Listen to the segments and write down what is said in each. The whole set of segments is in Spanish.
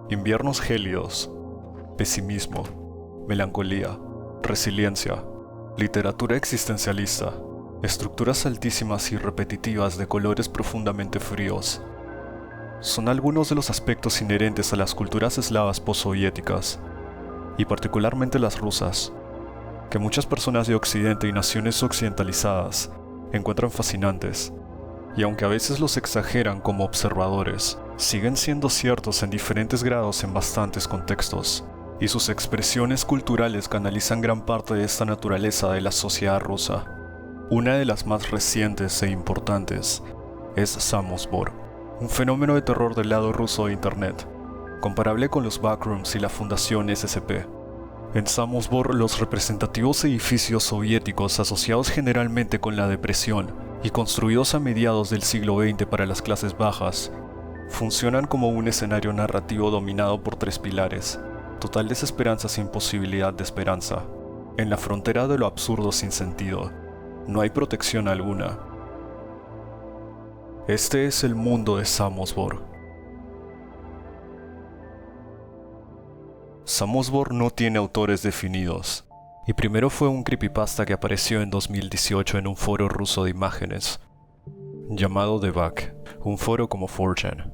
inviernos gélidos, pesimismo, melancolía, resiliencia, literatura existencialista, estructuras altísimas y repetitivas de colores profundamente fríos. Son algunos de los aspectos inherentes a las culturas eslavas postsoviéticas, y particularmente las rusas, que muchas personas de Occidente y naciones occidentalizadas encuentran fascinantes, y aunque a veces los exageran como observadores, siguen siendo ciertos en diferentes grados en bastantes contextos, y sus expresiones culturales canalizan gran parte de esta naturaleza de la sociedad rusa. Una de las más recientes e importantes es Samosvor, un fenómeno de terror del lado ruso de Internet, comparable con los backrooms y la Fundación SCP. En Samosvor, los representativos edificios soviéticos asociados generalmente con la depresión y construidos a mediados del siglo XX para las clases bajas, funcionan como un escenario narrativo dominado por tres pilares: total desesperanza sin posibilidad de esperanza, en la frontera de lo absurdo sin sentido, no hay protección alguna. Este es el mundo de Samosvor. Samosvor no tiene autores definidos, y primero fue un creepypasta que apareció en 2018 en un foro ruso de imágenes, llamado Debug, un foro como 4chan.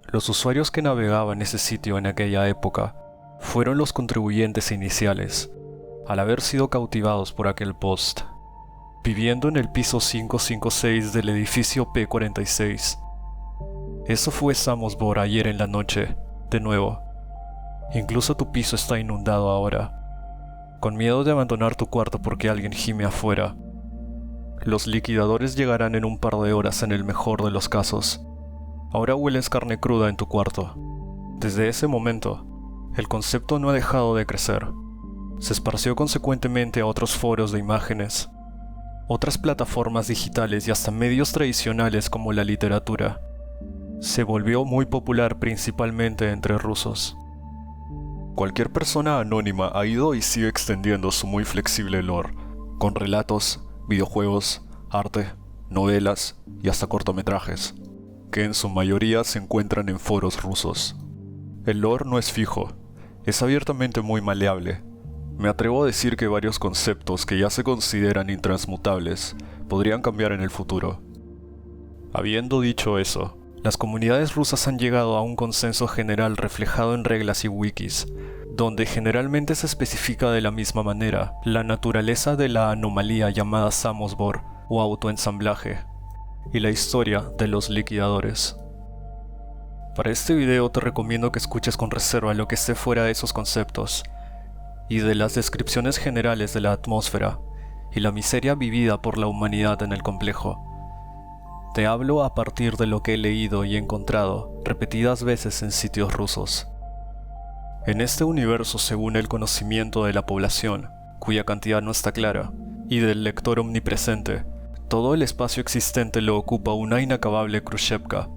Los usuarios que navegaban ese sitio en aquella época fueron los contribuyentes iniciales, al haber sido cautivados por aquel post, viviendo en el piso 556 del edificio P46. Eso fue Samosvor ayer en la noche, de nuevo. Incluso tu piso está inundado ahora, con miedo de abandonar tu cuarto porque alguien gime afuera. Los liquidadores llegarán en un par de horas en el mejor de los casos. Ahora hueles carne cruda en tu cuarto. Desde ese momento, el concepto no ha dejado de crecer. Se esparció consecuentemente a otros foros de imágenes, otras plataformas digitales y hasta medios tradicionales como la literatura. Se volvió muy popular principalmente entre rusos. Cualquier persona anónima ha ido y sigue extendiendo su muy flexible lore, con relatos, videojuegos, arte, novelas y hasta cortometrajes, que en su mayoría se encuentran en foros rusos. El lore no es fijo, es abiertamente muy maleable. Me atrevo a decir que varios conceptos que ya se consideran intransmutables podrían cambiar en el futuro. Habiendo dicho eso, las comunidades rusas han llegado a un consenso general reflejado en reglas y wikis, donde generalmente se especifica de la misma manera la naturaleza de la anomalía llamada Samosvor o autoensamblaje, y la historia de los liquidadores. Para este video te recomiendo que escuches con reserva lo que esté fuera de esos conceptos, y de las descripciones generales de la atmósfera y la miseria vivida por la humanidad en el complejo. Te hablo a partir de lo que he leído y encontrado repetidas veces en sitios rusos. En este universo, según el conocimiento de la población, cuya cantidad no está clara, y del lector omnipresente, todo el espacio existente lo ocupa una inacabable Khrushchevka,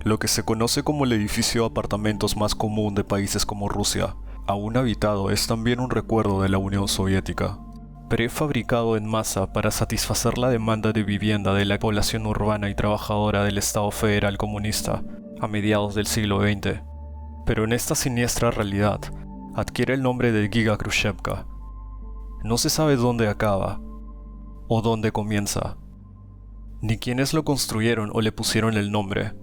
lo que se conoce como el edificio de apartamentos más común de países como Rusia. Aún habitado, es también un recuerdo de la Unión Soviética, prefabricado en masa para satisfacer la demanda de vivienda de la población urbana y trabajadora del Estado Federal Comunista a mediados del siglo XX. Pero en esta siniestra realidad, adquiere el nombre de Giga Khrushchevka. No se sabe dónde acaba, o dónde comienza, ni quiénes lo construyeron o le pusieron el nombre.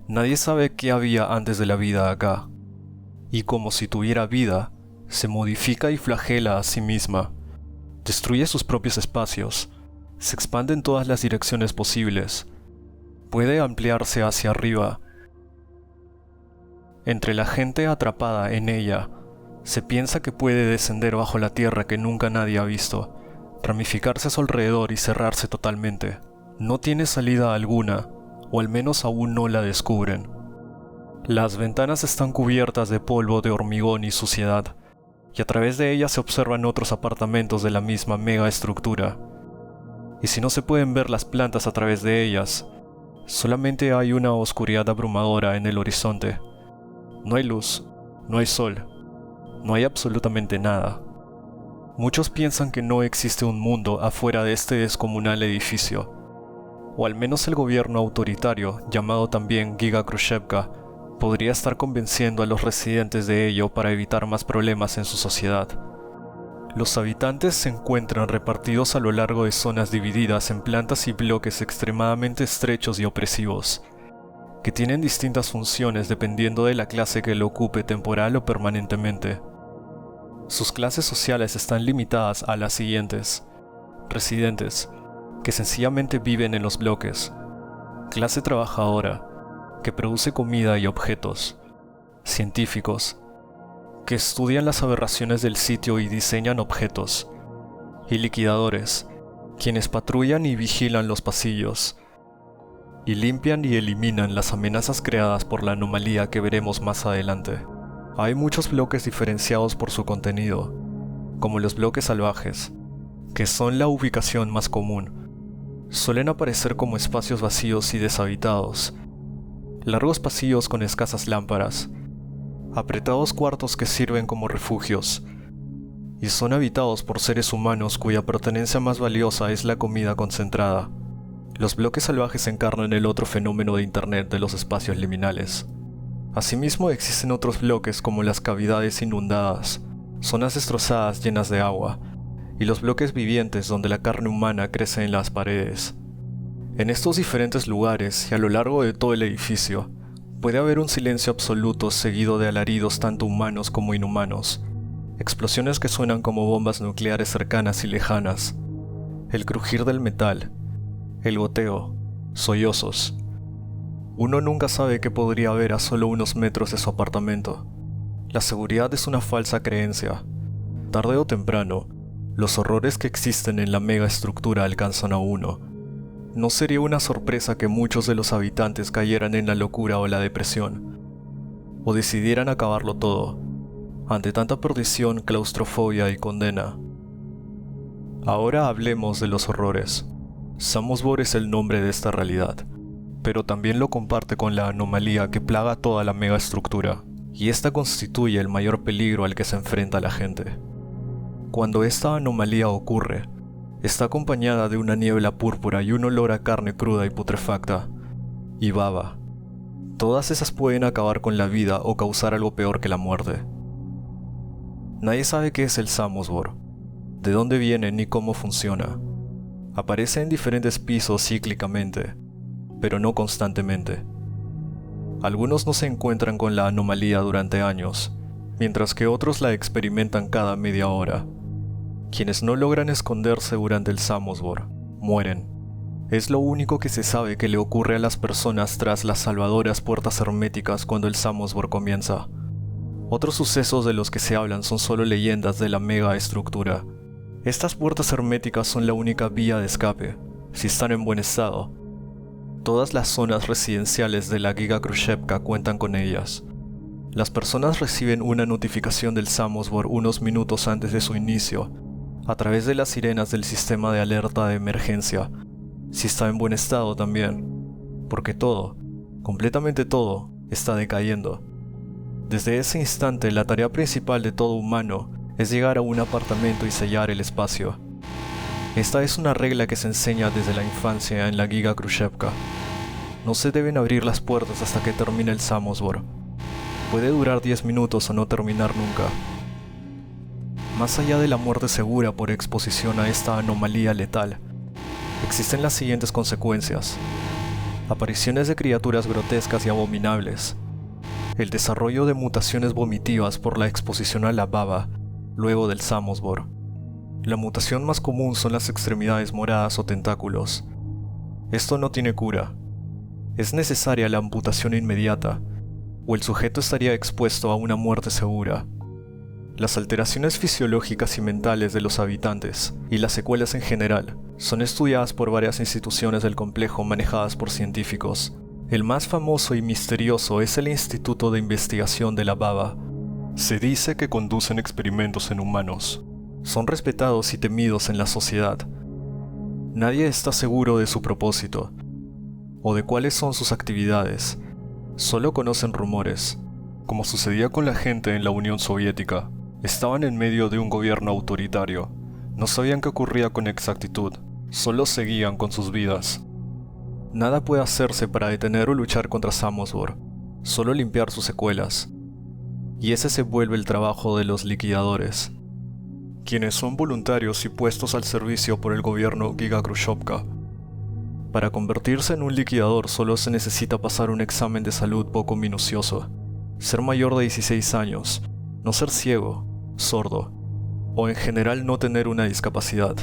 Nadie sabe qué había antes de la vida acá. Y como si tuviera vida, se modifica y flagela a sí misma, destruye sus propios espacios, se expande en todas las direcciones posibles, puede ampliarse hacia arriba. Entre la gente atrapada en ella, se piensa que puede descender bajo la tierra que nunca nadie ha visto, ramificarse a su alrededor y cerrarse totalmente. No tiene salida alguna, o al menos aún no la descubren. Las ventanas están cubiertas de polvo de hormigón y suciedad, y a través de ellas se observan otros apartamentos de la misma mega estructura. Y si no se pueden ver las plantas a través de ellas, solamente hay una oscuridad abrumadora en el horizonte. No hay luz, no hay sol, no hay absolutamente nada. Muchos piensan que no existe un mundo afuera de este descomunal edificio, o al menos el gobierno autoritario, llamado también Giga Khrushchevka, podría estar convenciendo a los residentes de ello para evitar más problemas en su sociedad. Los habitantes se encuentran repartidos a lo largo de zonas divididas en plantas y bloques extremadamente estrechos y opresivos, que tienen distintas funciones dependiendo de la clase que lo ocupe temporal o permanentemente. Sus clases sociales están limitadas a las siguientes: residentes, que sencillamente viven en los bloques; clase trabajadora, que produce comida y objetos; científicos, que estudian las aberraciones del sitio y diseñan objetos; y liquidadores, quienes patrullan y vigilan los pasillos, y limpian y eliminan las amenazas creadas por la anomalía que veremos más adelante. Hay muchos bloques diferenciados por su contenido, como los bloques salvajes, que son la ubicación más común. Suelen aparecer como espacios vacíos y deshabitados, largos pasillos con escasas lámparas, apretados cuartos que sirven como refugios, y son habitados por seres humanos cuya pertenencia más valiosa es la comida concentrada. Los bloques salvajes encarnan el otro fenómeno de Internet de los espacios liminales. Asimismo, existen otros bloques como las cavidades inundadas, zonas destrozadas llenas de agua, y los bloques vivientes donde la carne humana crece en las paredes. En estos diferentes lugares y a lo largo de todo el edificio, puede haber un silencio absoluto seguido de alaridos tanto humanos como inhumanos, explosiones que suenan como bombas nucleares cercanas y lejanas, el crujir del metal, el goteo, sollozos. Uno nunca sabe qué podría haber a solo unos metros de su apartamento. La seguridad es una falsa creencia. Tarde o temprano, los horrores que existen en la megaestructura alcanzan a uno. No sería una sorpresa que muchos de los habitantes cayeran en la locura o la depresión, o decidieran acabarlo todo, ante tanta perdición, claustrofobia y condena. Ahora hablemos de los horrores. Samosvor es el nombre de esta realidad, pero también lo comparte con la anomalía que plaga toda la megaestructura, y esta constituye el mayor peligro al que se enfrenta la gente. Cuando esta anomalía ocurre, está acompañada de una niebla púrpura y un olor a carne cruda y putrefacta, y baba. Todas esas pueden acabar con la vida o causar algo peor que la muerte. Nadie sabe qué es el Samosvor, de dónde viene ni cómo funciona. Aparece en diferentes pisos cíclicamente, pero no constantemente. Algunos no se encuentran con la anomalía durante años, mientras que otros la experimentan cada media hora. Quienes no logran esconderse durante el Samosvor, mueren. Es lo único que se sabe que le ocurre a las personas tras las salvadoras puertas herméticas cuando el Samosvor comienza. Otros sucesos de los que se hablan son solo leyendas de la megaestructura. Estas puertas herméticas son la única vía de escape, si están en buen estado. Todas las zonas residenciales de la Giga Khrushchevka cuentan con ellas. Las personas reciben una notificación del Samosvor unos minutos antes de su inicio, a través de las sirenas del sistema de alerta de emergencia, si está en buen estado también, porque todo, completamente todo, está decayendo. Desde ese instante, la tarea principal de todo humano es llegar a un apartamento y sellar el espacio. Esta es una regla que se enseña desde la infancia en la Giga Khrushchevka. No se deben abrir las puertas hasta que termine el Samosvor. Puede durar 10 minutos o no terminar nunca. Más allá de la muerte segura por exposición a esta anomalía letal, existen las siguientes consecuencias: apariciones de criaturas grotescas y abominables, el desarrollo de mutaciones vomitivas por la exposición a la baba luego del Samosvor. La mutación más común son las extremidades moradas o tentáculos. Esto no tiene cura. Es necesaria la amputación inmediata, o el sujeto estaría expuesto a una muerte segura. Las alteraciones fisiológicas y mentales de los habitantes, y las secuelas en general, son estudiadas por varias instituciones del complejo manejadas por científicos. El más famoso y misterioso es el Instituto de Investigación de la Baba. Se dice que conducen experimentos en humanos. Son respetados y temidos en la sociedad. Nadie está seguro de su propósito, o de cuáles son sus actividades. Solo conocen rumores. Como sucedía con la gente en la Unión Soviética, estaban en medio de un gobierno autoritario. No sabían qué ocurría con exactitud, solo seguían con sus vidas. Nada puede hacerse para detener o luchar contra Samosvor. solo limpiar sus secuelas. Y ese se vuelve el trabajo de los liquidadores, quienes son voluntarios y puestos al servicio por el gobierno Giga Khrushchevka. Para convertirse en un liquidador solo se necesita pasar un examen de salud poco minucioso, ser mayor de 16 años, no ser ciego, sordo, o en general no tener una discapacidad.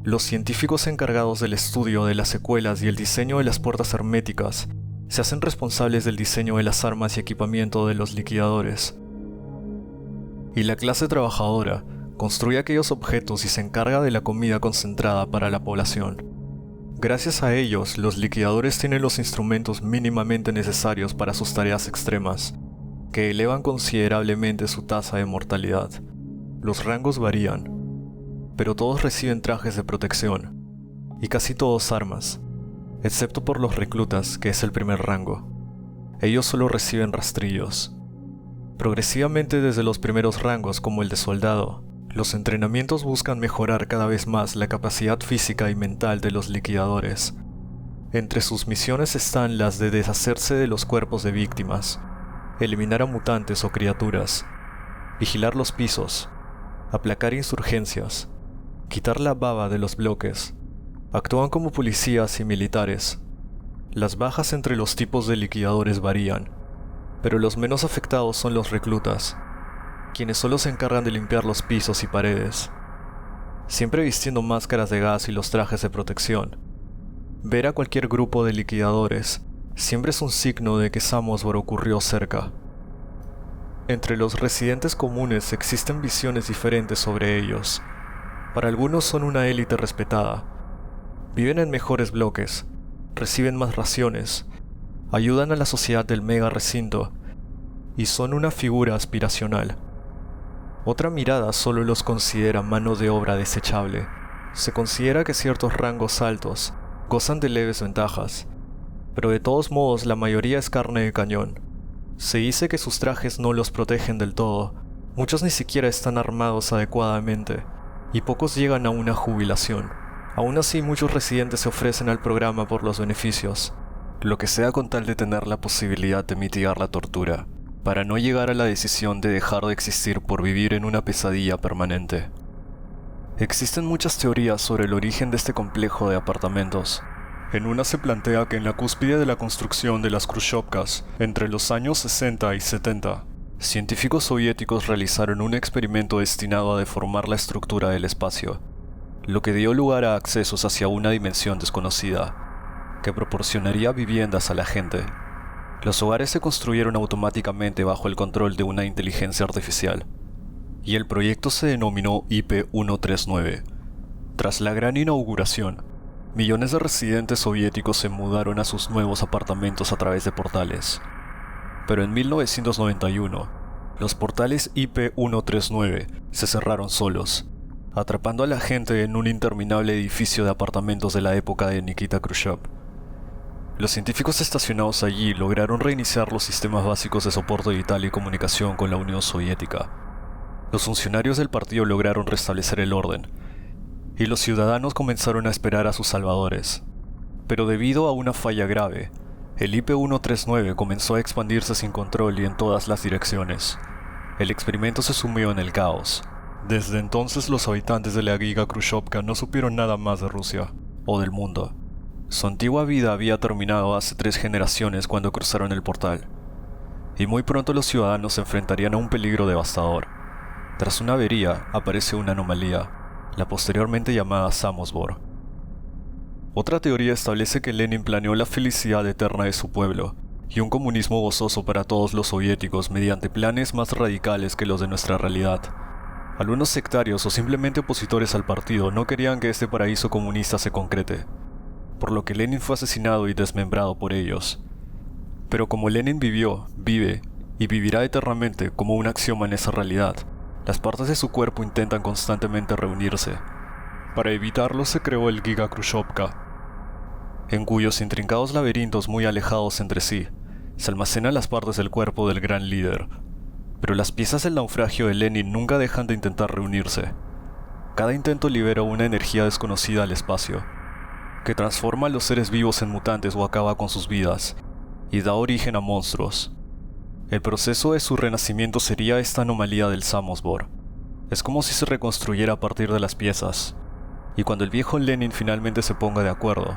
Los científicos encargados del estudio de las secuelas y el diseño de las puertas herméticas se hacen responsables del diseño de las armas y equipamiento de los liquidadores. Y la clase trabajadora construye aquellos objetos y se encarga de la comida concentrada para la población. Gracias a ellos, los liquidadores tienen los instrumentos mínimamente necesarios para sus tareas extremas, que elevan considerablemente su tasa de mortalidad. Los rangos varían, pero todos reciben trajes de protección, y casi todos armas, excepto por los reclutas, que es el primer rango. Ellos solo reciben rastrillos. Progresivamente desde los primeros rangos, como el de soldado, los entrenamientos buscan mejorar cada vez más la capacidad física y mental de los liquidadores. Entre sus misiones están las de deshacerse de los cuerpos de víctimas, eliminar a mutantes o criaturas, vigilar los pisos, aplacar insurgencias, quitar la baba de los bloques. Actúan como policías y militares. Las bajas entre los tipos de liquidadores varían, pero los menos afectados son los reclutas, quienes solo se encargan de limpiar los pisos y paredes, siempre vistiendo máscaras de gas y los trajes de protección. Ver a cualquier grupo de liquidadores siempre es un signo de que Samozbor ocurrió cerca. Entre los residentes comunes existen visiones diferentes sobre ellos. Para algunos son una élite respetada. Viven en mejores bloques, reciben más raciones, ayudan a la sociedad del mega recinto y son una figura aspiracional. Otra mirada solo los considera mano de obra desechable. Se considera que ciertos rangos altos gozan de leves ventajas, pero de todos modos la mayoría es carne de cañón. Se dice que sus trajes no los protegen del todo, muchos ni siquiera están armados adecuadamente, y pocos llegan a una jubilación. Aún así, muchos residentes se ofrecen al programa por los beneficios, lo que sea con tal de tener la posibilidad de mitigar la tortura, para no llegar a la decisión de dejar de existir por vivir en una pesadilla permanente. Existen muchas teorías sobre el origen de este complejo de apartamentos. En una se plantea que en la cúspide de la construcción de las Khrushchevkas, entre los años 60 y 70, científicos soviéticos realizaron un experimento destinado a deformar la estructura del espacio, lo que dio lugar a accesos hacia una dimensión desconocida, que proporcionaría viviendas a la gente. Los hogares se construyeron automáticamente bajo el control de una inteligencia artificial, y el proyecto se denominó IP-139. Tras la gran inauguración, millones de residentes soviéticos se mudaron a sus nuevos apartamentos a través de portales. Pero en 1991, los portales IP-139 se cerraron solos, atrapando a la gente en un interminable edificio de apartamentos de la época de Nikita Khrushchev. Los científicos estacionados allí lograron reiniciar los sistemas básicos de soporte vital y comunicación con la Unión Soviética. Los funcionarios del partido lograron restablecer el orden, y los ciudadanos comenzaron a esperar a sus salvadores. Pero debido a una falla grave, el IP-139 comenzó a expandirse sin control y en todas las direcciones. El experimento se sumió en el caos. Desde entonces los habitantes de la Giga Khrushchevka no supieron nada más de Rusia, o del mundo. Su antigua vida había terminado hace 3 generaciones cuando cruzaron el portal, y muy pronto los ciudadanos se enfrentarían a un peligro devastador. Tras una avería, aparece una anomalía, la posteriormente llamada Samozbor. Otra teoría establece que Lenin planeó la felicidad eterna de su pueblo, y un comunismo gozoso para todos los soviéticos mediante planes más radicales que los de nuestra realidad. Algunos sectarios o simplemente opositores al partido no querían que este paraíso comunista se concrete, por lo que Lenin fue asesinado y desmembrado por ellos. Pero como Lenin vivió, vive y vivirá eternamente como un axioma en esa realidad, las partes de su cuerpo intentan constantemente reunirse. Para evitarlo se creó el Giga Khrushchevka, en cuyos intrincados laberintos muy alejados entre sí, se almacenan las partes del cuerpo del gran líder. Pero las piezas del naufragio de Lenin nunca dejan de intentar reunirse. Cada intento libera una energía desconocida al espacio, que transforma a los seres vivos en mutantes o acaba con sus vidas, y da origen a monstruos. El proceso de su renacimiento sería esta anomalía del Samosbor. Es como si se reconstruyera a partir de las piezas, y cuando el viejo Lenin finalmente se ponga de acuerdo,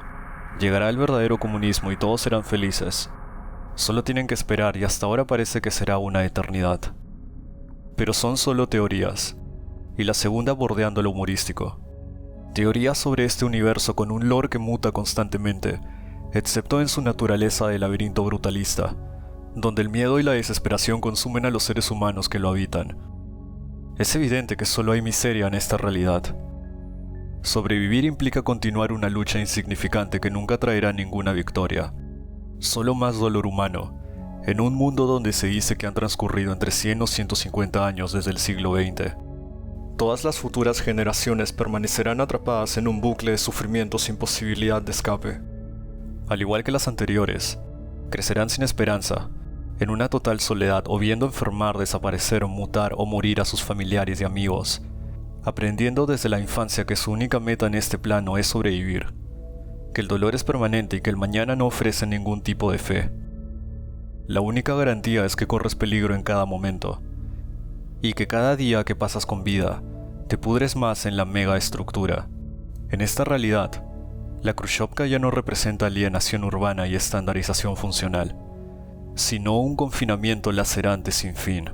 llegará el verdadero comunismo y todos serán felices. Solo tienen que esperar y hasta ahora parece que será una eternidad. Pero son solo teorías, y la segunda bordeando lo humorístico. Teorías sobre este universo con un lore que muta constantemente, excepto en su naturaleza de laberinto brutalista, donde el miedo y la desesperación consumen a los seres humanos que lo habitan. Es evidente que solo hay miseria en esta realidad. Sobrevivir implica continuar una lucha insignificante que nunca traerá ninguna victoria. Solo más dolor humano, en un mundo donde se dice que han transcurrido entre 100 o 150 años desde el siglo XX. Todas las futuras generaciones permanecerán atrapadas en un bucle de sufrimiento sin posibilidad de escape. Al igual que las anteriores, crecerán sin esperanza, en una total soledad o viendo enfermar, desaparecer, mutar o morir a sus familiares y amigos, aprendiendo desde la infancia que su única meta en este plano es sobrevivir, que el dolor es permanente y que el mañana no ofrece ningún tipo de fe. La única garantía es que corres peligro en cada momento, y que cada día que pasas con vida, te pudres más en la mega estructura. En esta realidad, la Khrushchevka ya no representa alienación urbana y estandarización funcional, sino un confinamiento lacerante sin fin.